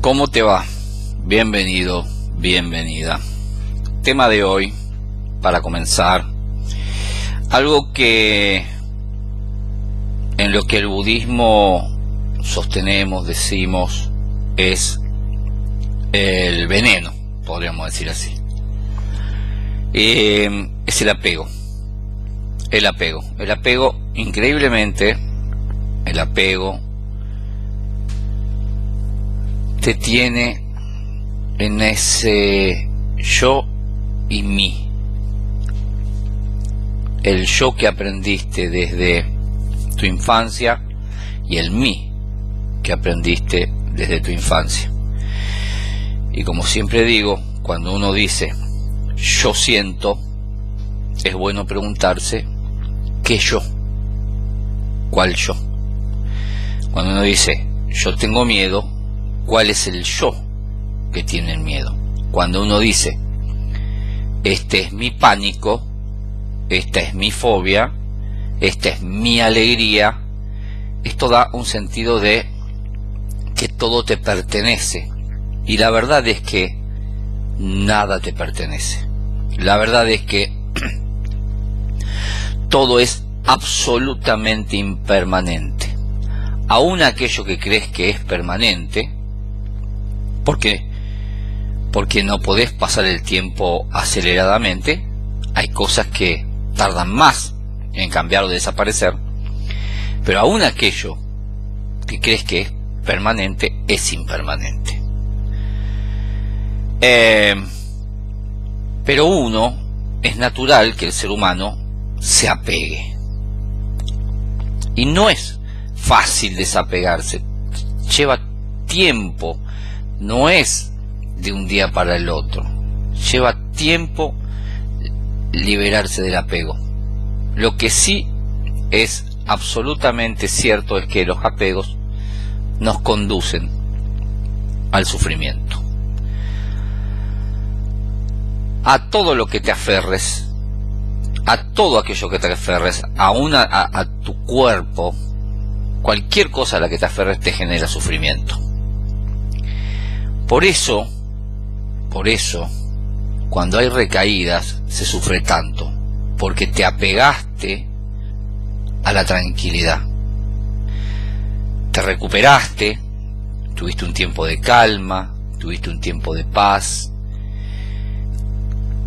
¿Cómo te va? Bienvenido, bienvenida. Tema de hoy, para comenzar, algo que en lo que el budismo sostenemos, decimos, es el veneno, podríamos decir así. Es el apego. El apego, increíblemente, el apego te tiene en ese yo y mí. El yo que aprendiste desde tu infancia y el mí que aprendiste desde tu infancia. Y como siempre digo, cuando uno dice yo siento, es bueno preguntarse ¿qué yo? ¿Cuál yo? Cuando uno dice yo tengo miedo, ¿cuál es el yo que tiene el miedo? Cuando uno dice este es mi pánico, esta es mi fobia, esta es mi alegría, esto da un sentido de que todo te pertenece. Y la verdad es que nada te pertenece. La verdad es que todo es absolutamente impermanente. Aún aquello que crees que es permanente, porque no podés pasar el tiempo aceleradamente, hay cosas que tardan más en cambiar o desaparecer, pero aún aquello que crees que es permanente es impermanente. Pero es natural que el ser humano se apegue, y no es fácil desapegarse, lleva tiempo, no es de un día para el otro, lleva tiempo liberarse del apego. Lo que sí es absolutamente cierto es que los apegos nos conducen al sufrimiento. A todo lo que te aferres, a todo aquello que te aferres, a tu cuerpo, cualquier cosa a la que te aferres te genera sufrimiento. Por eso, cuando hay recaídas se sufre tanto, porque te apegaste a la tranquilidad. Te recuperaste, tuviste un tiempo de calma, tuviste un tiempo de paz.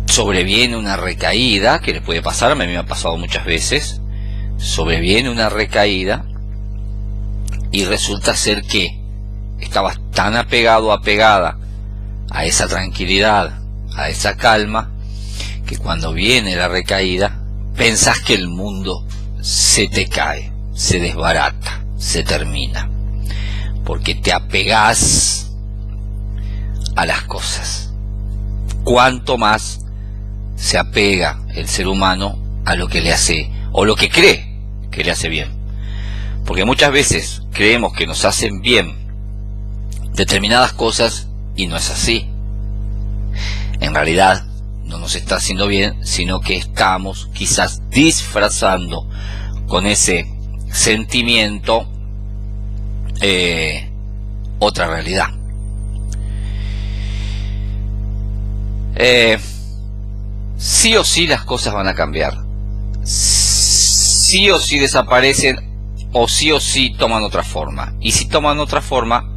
Sobreviene una recaída, que le puede pasar, a mí me ha pasado muchas veces. Sobreviene una recaída y resulta ser que estabas tan apegado, apegada a esa tranquilidad, a esa calma, que cuando viene la recaída pensás que el mundo se te cae, se desbarata, se termina, porque te apegás a las cosas. Cuanto más se apega el ser humano a lo que le hace, o lo que cree que le hace bien, porque muchas veces creemos que nos hacen bien determinadas cosas y no es así. En realidad no nos está haciendo bien, sino que estamos quizás disfrazando con ese sentimiento otra realidad. Sí o sí las cosas van a cambiar, sí o sí desaparecen, o sí toman otra forma, y si toman otra forma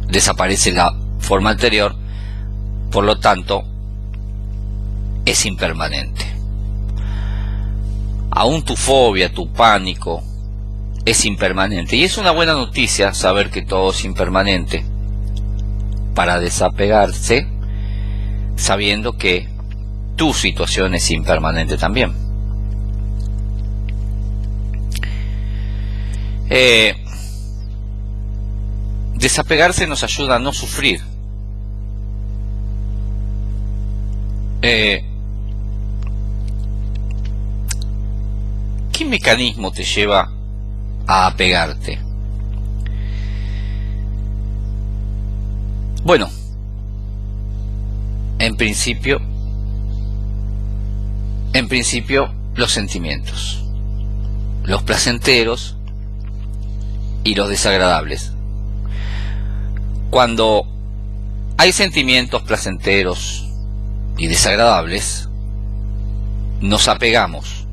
desaparece la forma anterior, por lo tanto es impermanente. Aún tu fobia, tu pánico es impermanente, y es una buena noticia saber que todo es impermanente, para desapegarse sabiendo que tu situación es impermanente también. Desapegarse nos ayuda a no sufrir. ¿Qué mecanismo te lleva a apegarte? Bueno, en principio los sentimientos, los placenteros y los desagradables. Cuando hay sentimientos placenteros y desagradables, nos apegamos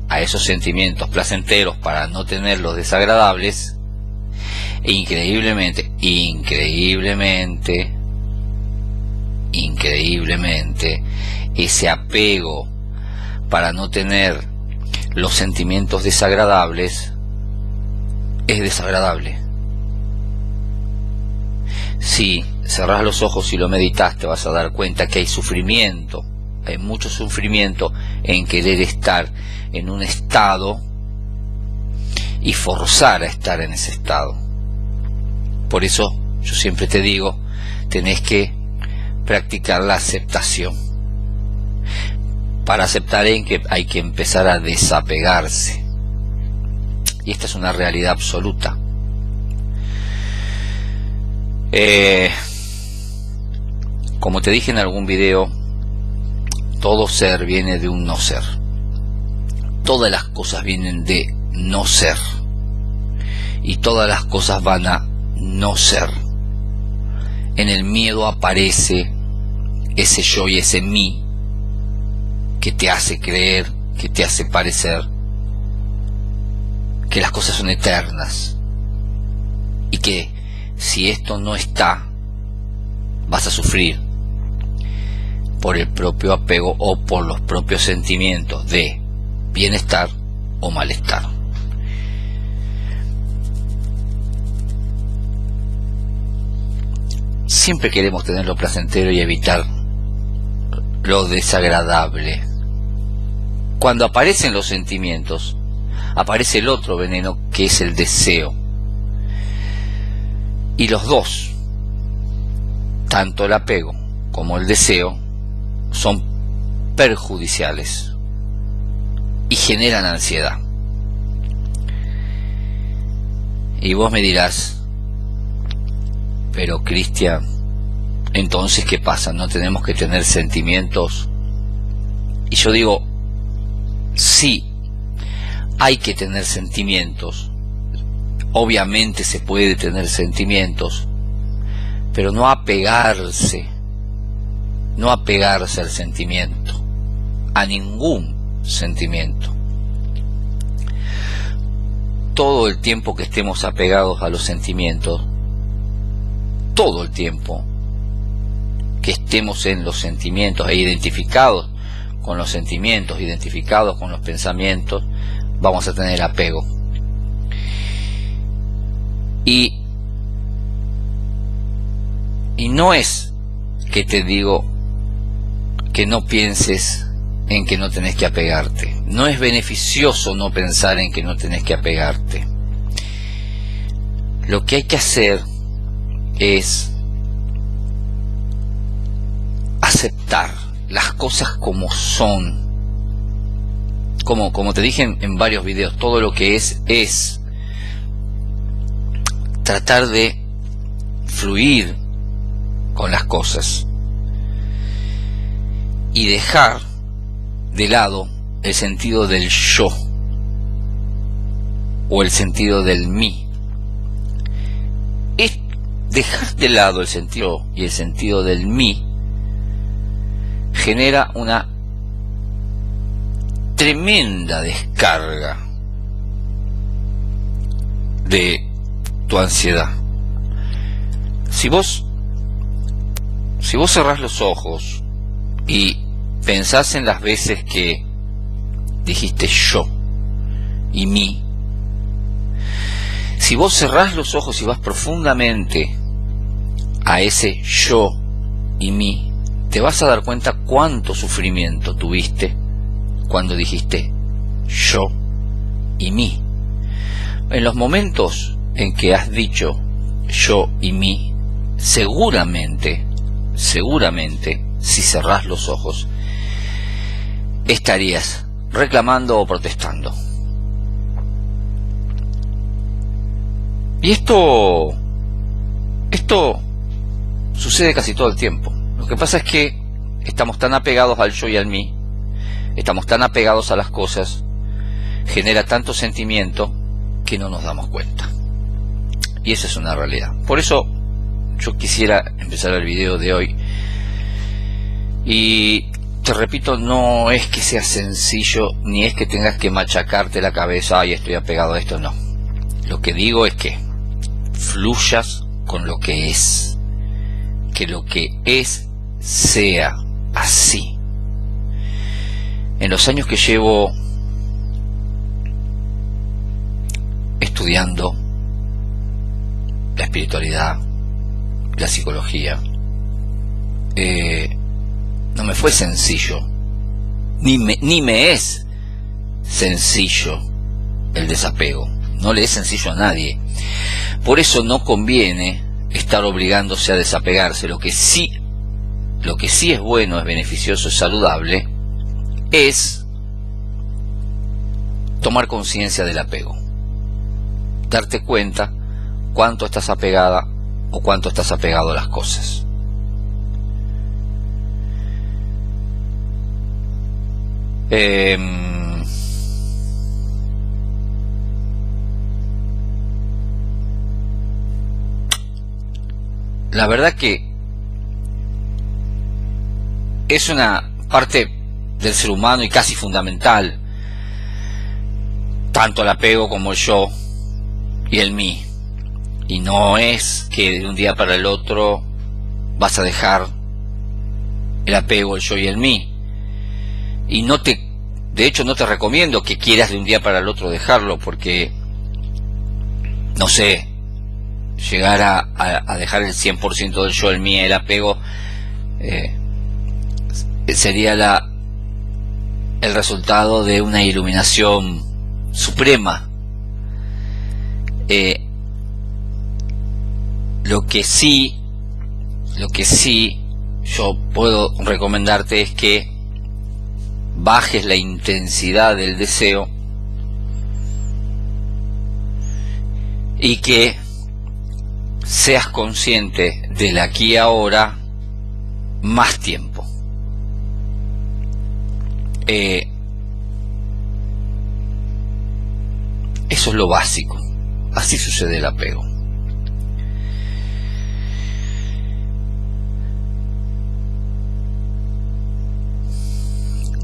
a esos sentimientos placenteros para no tener los desagradables, e increíblemente, ese apego para no tener los sentimientos desagradables es desagradable. Si cerrás los ojos y lo meditas, te vas a dar cuenta que hay sufrimiento, hay mucho sufrimiento en querer estar en un estado y forzar a estar en ese estado. Por eso yo siempre te digo, tenés que practicar la aceptación. Para aceptar que hay que empezar a desapegarse. Y esta es una realidad absoluta. Como te dije en algún video, todo ser viene de un no ser. Todas las cosas vienen de no ser. Y todas las cosas van a no ser. En el miedo aparece ese yo y ese mí que te hace creer, que te hace parecer que las cosas son eternas y que si esto no está, vas a sufrir por el propio apego o por los propios sentimientos de bienestar o malestar. Siempre queremos tener lo placentero y evitar lo desagradable. Cuando aparecen los sentimientos, aparece el otro veneno, que es el deseo. Y los dos, tanto el apego como el deseo, son perjudiciales y generan ansiedad. Y vos me dirás, pero Cristian, entonces ¿qué pasa? ¿No tenemos que tener sentimientos? Y yo digo, sí, hay que tener sentimientos. Obviamente se puede tener sentimientos, pero no apegarse al sentimiento, a ningún sentimiento. Todo el tiempo que estemos apegados a los sentimientos, todo el tiempo que estemos en los sentimientos e identificados con los sentimientos, identificados con los pensamientos, vamos a tener apego. Y no es que te digo que no pienses en que no tenés que apegarte. No es beneficioso no pensar en que no tenés que apegarte. Lo que hay que hacer es aceptar las cosas como son. Como te dije en varios videos, todo lo que es. Tratar de fluir con las cosas y dejar de lado el sentido del yo o el sentido del mí. Es dejar de lado el sentido y el sentido del mí genera una tremenda descarga de tu ansiedad. Si vos cerrás los ojos y pensás en las veces que dijiste yo y mí, si vos cerrás los ojos y vas profundamente a ese yo y mí, te vas a dar cuenta cuánto sufrimiento tuviste cuando dijiste yo y mí. En los momentos en que has dicho yo y mí, seguramente, si cerrás los ojos, estarías reclamando o protestando. Y esto sucede casi todo el tiempo. Lo que pasa es que estamos tan apegados al yo y al mí, estamos tan apegados a las cosas, genera tanto sentimiento que no nos damos cuenta. Y esa es una realidad. Por eso yo quisiera empezar el video de hoy, y te repito, no es que sea sencillo, ni es que tengas que machacarte la cabeza, ay, estoy apegado a esto, no. Lo que digo es que fluyas con lo que es, que lo que es sea así. En los años que llevo estudiando la espiritualidad, la psicología, no me fue sencillo, ni me es sencillo el desapego, no le es sencillo a nadie. Por eso no conviene estar obligándose a desapegarse. Lo que sí es bueno, es beneficioso, es saludable, es tomar conciencia del apego, darte cuenta cuánto estás apegada o cuánto estás apegado a las cosas. La verdad que es una parte del ser humano y casi fundamental, tanto el apego como el yo y el mí. Y no es que de un día para el otro vas a dejar el apego, el yo y el mí. Y de hecho no te recomiendo que quieras de un día para el otro dejarlo, porque, no sé, llegar a dejar el 100% del yo, el mí, el apego, sería el resultado de una iluminación suprema. Lo que sí yo puedo recomendarte es que bajes la intensidad del deseo y que seas consciente del aquí y ahora más tiempo. Eso es lo básico. Así sucede el apego.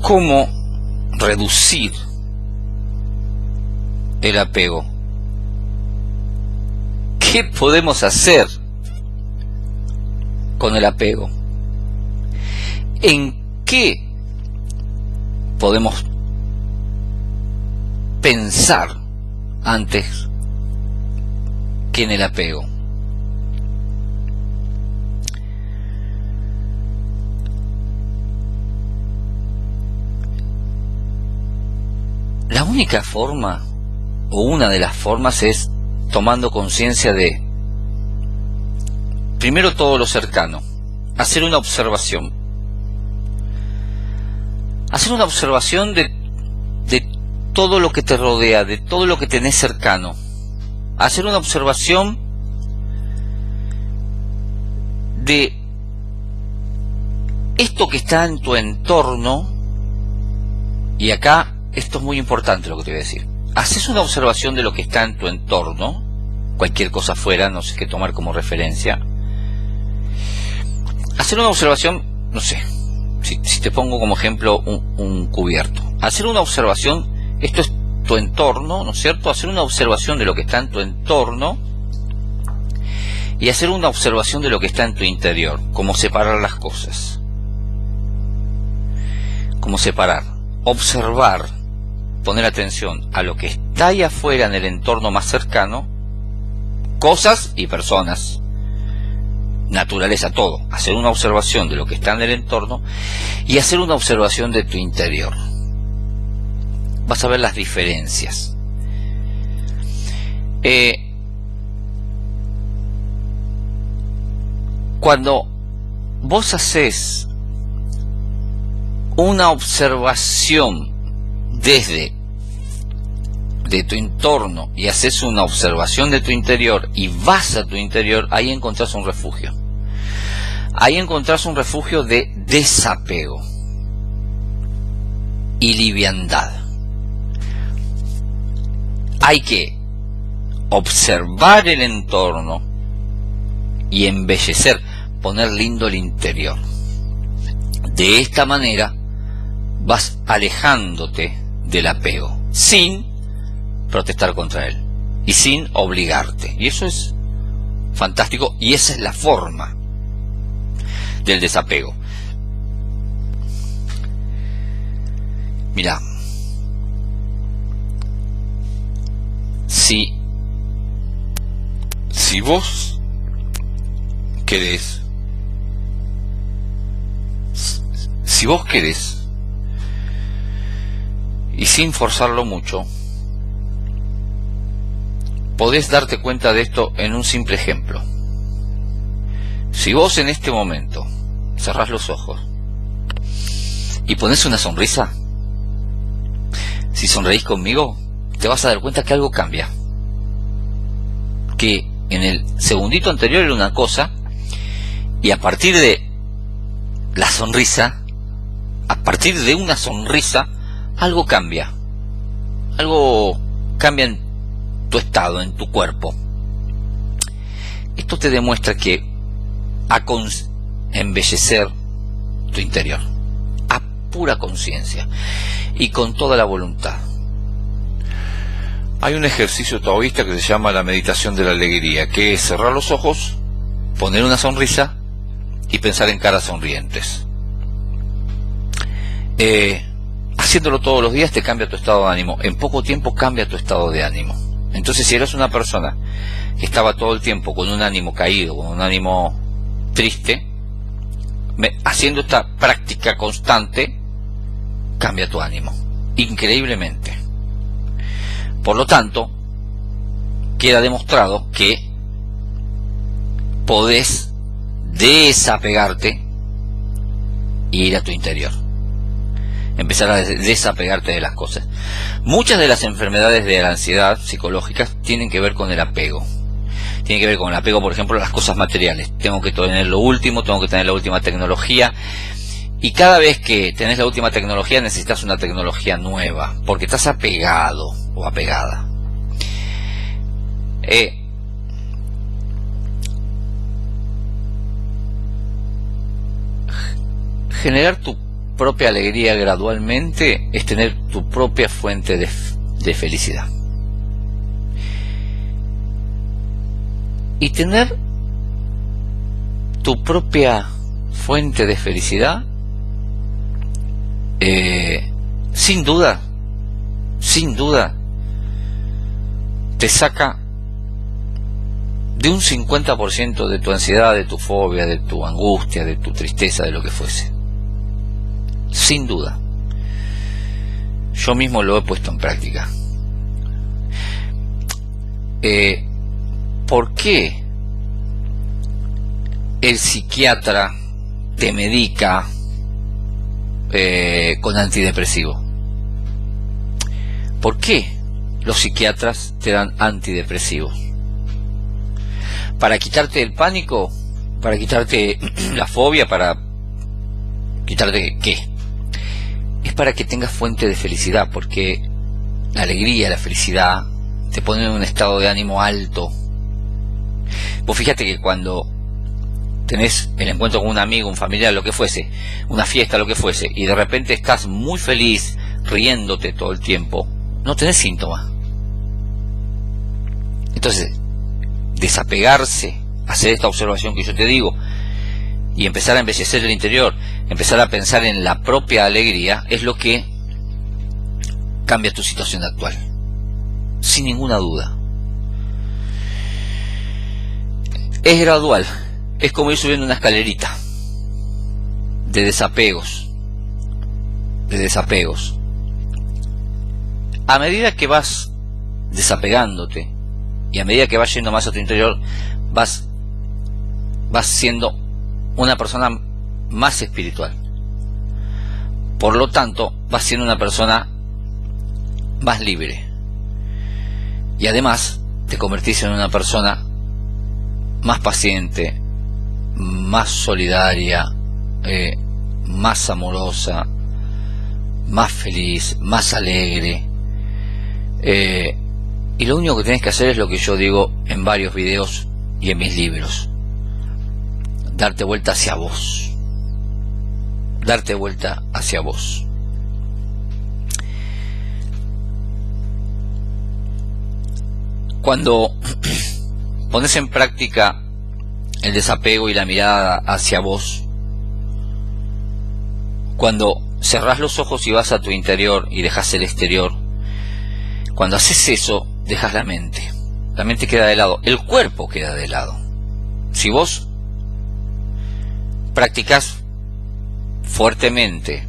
¿Cómo reducir el apego? ¿Qué podemos hacer con el apego? ¿En qué podemos pensar antes que en el apego? La única forma, o una de las formas, es tomando conciencia de, primero, todo lo cercano, hacer una observación. Hacer una observación de todo lo que te rodea, de todo lo que tenés cercano. Hacer una observación de esto que está en tu entorno. Y acá, esto es muy importante lo que te voy a decir. Haces una observación de lo que está en tu entorno, cualquier cosa fuera, no sé qué tomar como referencia. Hacer una observación, no sé, si te pongo como ejemplo un cubierto. Hacer una observación, esto es tu entorno, ¿no es cierto? Hacer una observación de lo que está en tu entorno y hacer una observación de lo que está en tu interior. Cómo separar las cosas. Cómo separar. Observar, poner atención a lo que está ahí afuera en el entorno más cercano, cosas y personas, naturaleza, todo. Hacer una observación de lo que está en el entorno y hacer una observación de tu interior. Vas a ver las diferencias. Cuando vos haces una observación de tu entorno y haces una observación de tu interior y vas a tu interior, ahí encontrás un refugio. Ahí encontrás un refugio de desapego y liviandad. Hay que observar el entorno y embellecer, poner lindo el interior. De esta manera vas alejándote del apego, sin protestar contra él y sin obligarte. Y eso es fantástico, y esa es la forma del desapego. Mira, si vos querés, y sin forzarlo mucho, podés darte cuenta de esto en un simple ejemplo. Si vos en este momento cerrás los ojos y pones una sonrisa, si sonreís conmigo, te vas a dar cuenta que algo cambia. Que en el segundito anterior era una cosa, y a partir de la sonrisa, a partir de una sonrisa, algo cambia. Algo cambia en tu estado, en tu cuerpo. Esto te demuestra que embellecer tu interior a pura conciencia y con toda la voluntad. Hay un ejercicio taoísta que se llama la meditación de la alegría, que es cerrar los ojos, poner una sonrisa y pensar en caras sonrientes. Haciéndolo todos los días te cambia tu estado de ánimo. En poco tiempo cambia tu estado de ánimo. Entonces, si eres una persona que estaba todo el tiempo con un ánimo caído, con un ánimo triste, haciendo esta práctica constante, cambia tu ánimo increíblemente. Por lo tanto, queda demostrado que podés desapegarte y ir a tu interior, empezar a desapegarte de las cosas. Muchas de las enfermedades de la ansiedad psicológicas tienen que ver con el apego. Tiene que ver con el apego, por ejemplo, a las cosas materiales. Tengo que tener lo último, tengo que tener la última tecnología. Y cada vez que tenés la última tecnología necesitas una tecnología nueva, porque estás apegado o apegada. Generar tu propia alegría gradualmente es tener tu propia fuente de felicidad. Y tener tu propia fuente de felicidad, sin duda, te saca de un 50% de tu ansiedad, de tu fobia, de tu angustia, de tu tristeza, de lo que fuese. Sin duda. Yo mismo lo he puesto en práctica. ¿Por qué el psiquiatra te medica con antidepresivo? ¿Por qué los psiquiatras te dan antidepresivos? ¿Para quitarte el pánico? ¿Para quitarte la fobia? ¿Para quitarte qué? Es para que tengas fuente de felicidad, porque la alegría, la felicidad te pone en un estado de ánimo alto. Vos fíjate que cuando tenés el encuentro con un amigo, un familiar, lo que fuese, una fiesta, lo que fuese, y de repente estás muy feliz, riéndote todo el tiempo, no tenés síntomas. Entonces, desapegarse, hacer esta observación que yo te digo, y empezar a embellecer el interior, empezar a pensar en la propia alegría, es lo que cambia tu situación actual, sin ninguna duda. Es gradual, es como ir subiendo una escalerita de desapegos, A medida que vas desapegándote y a medida que vas yendo más a tu interior, vas siendo una persona más espiritual. Por lo tanto, vas siendo una persona más libre. Y además, te convertís en una persona más paciente, más solidaria, más amorosa, más feliz, más alegre. Y lo único que tenés que hacer es lo que yo digo en varios videos y en mis libros: darte vuelta hacia vos. Darte vuelta hacia vos. Cuando pones en práctica el desapego y la mirada hacia vos, cuando cerrás los ojos y vas a tu interior y dejas el exterior, cuando haces eso, dejas la mente. La mente queda de lado, el cuerpo queda de lado. Si vos practicás fuertemente,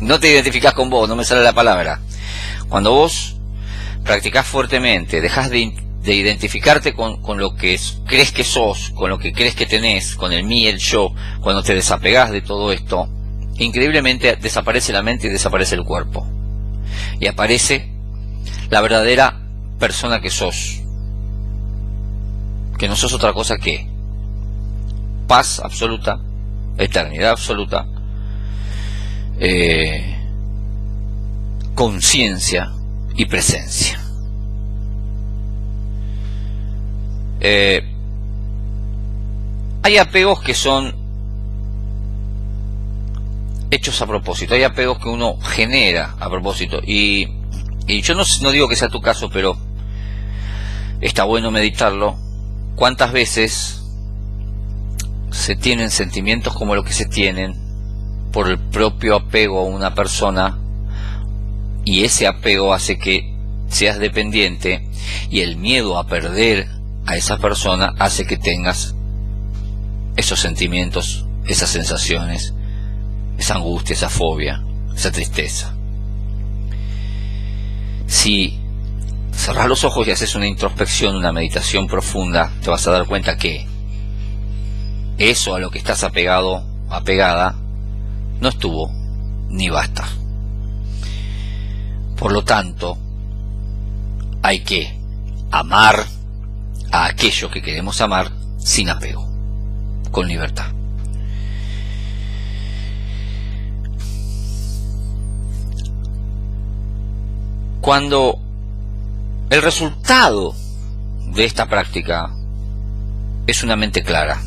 no te identificás con vos, no me sale la palabra. Cuando vos practicás fuertemente, dejás de identificarte con lo que crees que sos, con lo que crees que tenés, con el mí, el yo, cuando te desapegás de todo esto, increíblemente desaparece la mente y desaparece el cuerpo. Y aparece la verdadera persona que sos. Que no sos otra cosa que paz absoluta, eternidad absoluta, conciencia y presencia. Hay apegos que son hechos a propósito, hay apegos que uno genera a propósito, y yo no digo que sea tu caso, pero está bueno meditarlo. ¿Cuántas veces se tienen sentimientos como los que se tienen por el propio apego a una persona, y ese apego hace que seas dependiente, y el miedo a perder a esa persona hace que tengas esos sentimientos, esas sensaciones, esa angustia, esa fobia, esa tristeza? Si cerrás los ojos y haces una introspección, una meditación profunda, te vas a dar cuenta que eso a lo que estás apegado, apegada, no estuvo ni va a estar. Por lo tanto, hay que amar a aquello que queremos amar sin apego, con libertad. Cuando el resultado de esta práctica es una mente clara,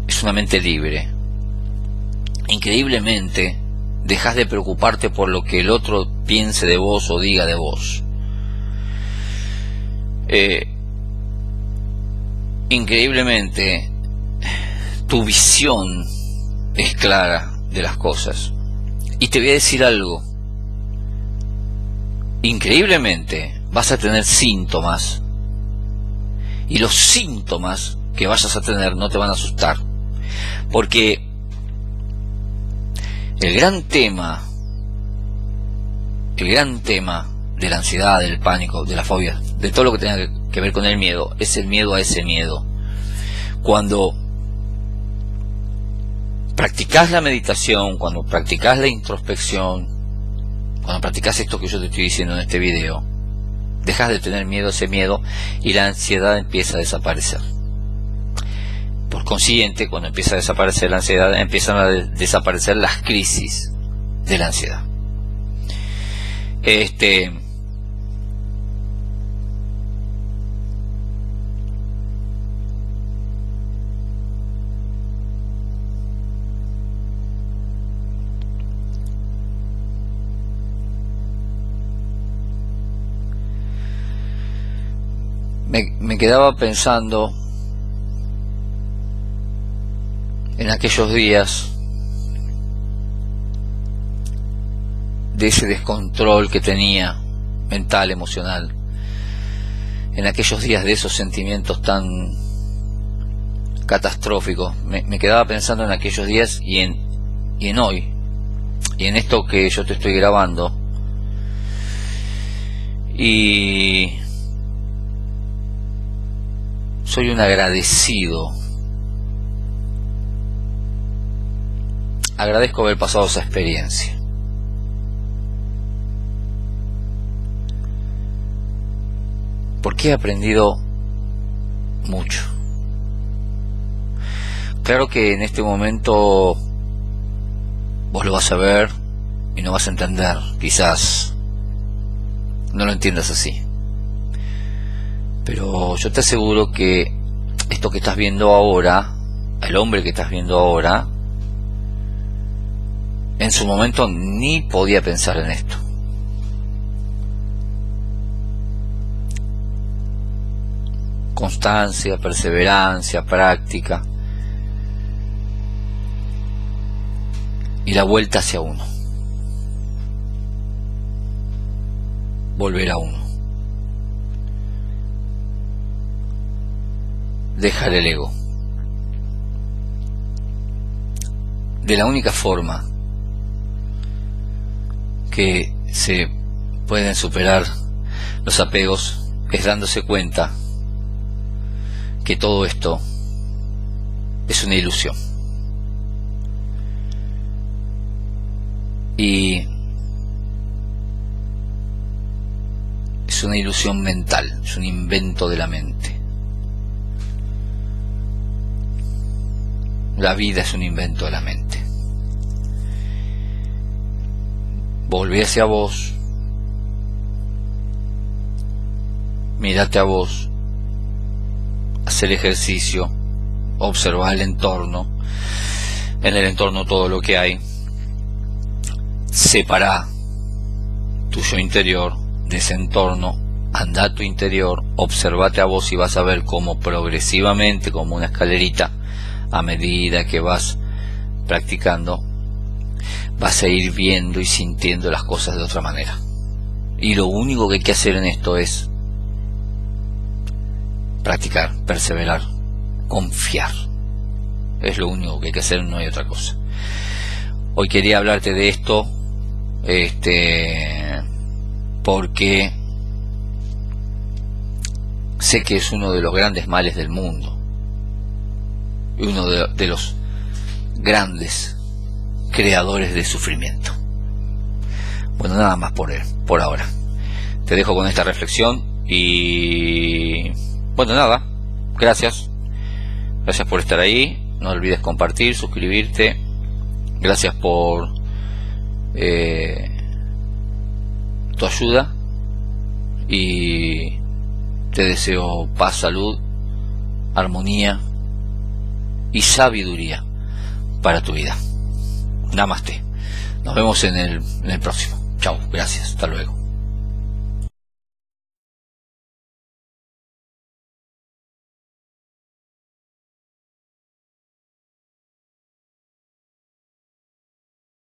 es una mente libre, increíblemente dejas de preocuparte por lo que el otro piense de vos o diga de vos. Increíblemente tu visión es clara de las cosas. Y te voy a decir algo: increíblemente vas a tener síntomas, y los síntomas que vayas a tener no te van a asustar, porque el gran tema de la ansiedad, del pánico, de la fobia, de todo lo que tenga que ver con el miedo, es el miedo a ese miedo. Cuando practicás la meditación, cuando practicás la introspección, cuando practicás esto que yo te estoy diciendo en este video, dejas de tener miedo a ese miedo y la ansiedad empieza a desaparecer. Por consiguiente, cuando empieza a desaparecer la ansiedad, empiezan a desaparecer las crisis de la ansiedad. Me quedaba pensando en aquellos días de ese descontrol que tenía mental, emocional, en aquellos días de esos sentimientos tan catastróficos. Me quedaba pensando en aquellos días y en hoy, y en esto que yo te estoy grabando, y soy un agradecido. Agradezco haber pasado esa experiencia. Porque he aprendido mucho. Claro que en este momento vos lo vas a ver y no vas a entender. Quizás no lo entiendas así. Pero yo te aseguro que esto que estás viendo ahora, el hombre que estás viendo ahora, en su momento ni podía pensar en esto. Constancia, perseverancia, práctica y la vuelta hacia uno, volver a uno, dejar el ego. De la única forma que se pueden superar los apegos es dándose cuenta que todo esto es una ilusión. Y es una ilusión mental, es un invento de la mente. La vida es un invento de la mente. Volvé hacia vos, mírate a vos, haz el ejercicio, observa el entorno, en el entorno todo lo que hay, separa tu yo interior de ese entorno, anda a tu interior, observate a vos y vas a ver cómo progresivamente, como una escalerita, a medida que vas practicando, vas a ir viendo y sintiendo las cosas de otra manera. Y lo único que hay que hacer en esto es practicar, perseverar, confiar. Es lo único que hay que hacer, no hay otra cosa. Hoy quería hablarte de esto, porque sé que es uno de los grandes males del mundo y uno de los grandes creadores de sufrimiento. Bueno, nada más por ahora. Te dejo con esta reflexión y bueno, nada, gracias por estar ahí. No olvides compartir, suscribirte. Gracias por tu ayuda y te deseo paz, salud, armonía y sabiduría para tu vida. Namaste. Nos vemos en el próximo. Chao, gracias, hasta luego.